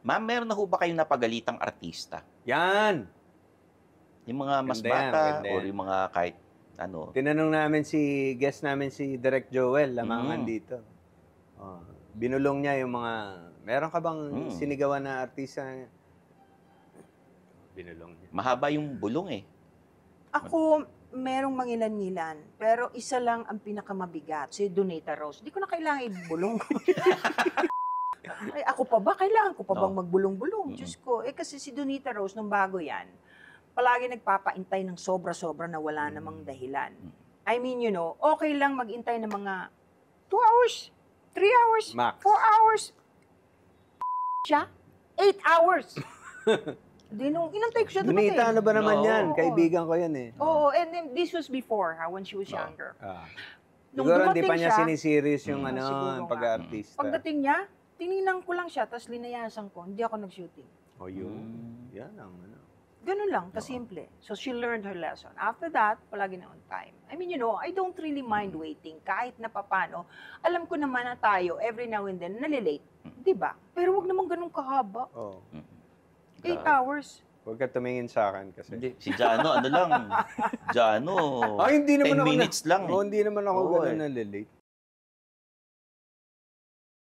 Ma'am, meron na ho ba kayong napagalitang artista? Yan! Yung mga mas Ganda yan, bata ganda or yan. yung mga kahit ano? Tinanong namin guest namin si Direk Joel, Lamangan dito. Oh, binulong niya yung mga, meron ka bang sinigawan na artista? Binulong niya. Mahaba yung bulong eh. Ako, merong mangilan-ngilan. Pero isa lang ang pinakamabigat, si Donita Rose. Di ko na kailangan ibulong. Ay, ako pa ba? Kailangan ko pa bang magbulong-bulong? Diyos ko. Eh kasi si Donita Rose, nung bago yan, palagi nagpapaintay ng sobra-sobra na wala namang dahilan. I mean, you know, okay lang magintay ng mga 2 hours, 3 hours, Max. 4 hours. Siya? 8 hours. Di nung inantay ko siya dumating. Donita, ano ba naman No. yan? Kaibigan ko yan eh. Oo, and then this was before, when she was younger. Nung Siguro hindi dumating pa niya siya, siniseries yung siguro nga. pag-artista. Pagdating niya, tinignan ko lang siya, tapos linayasan ko, hindi ako nag-shooting. O yun. Yan ang ano. Ganun lang, kasimple. So she learned her lesson. After that, palagi na on time. I mean, you know, I don't really mind waiting kahit na papano. Alam ko naman na tayo, every now and then, nalilate. Di ba? Pero wag naman ganun kahaba. Oh. 8 hours. Huwag ka tumingin sa akin kasi. Hindi, si Jano, ano lang. Jano, hindi naman 10 ako minutes lang. Oh, hindi naman ako Oo, ganun eh. nalilate.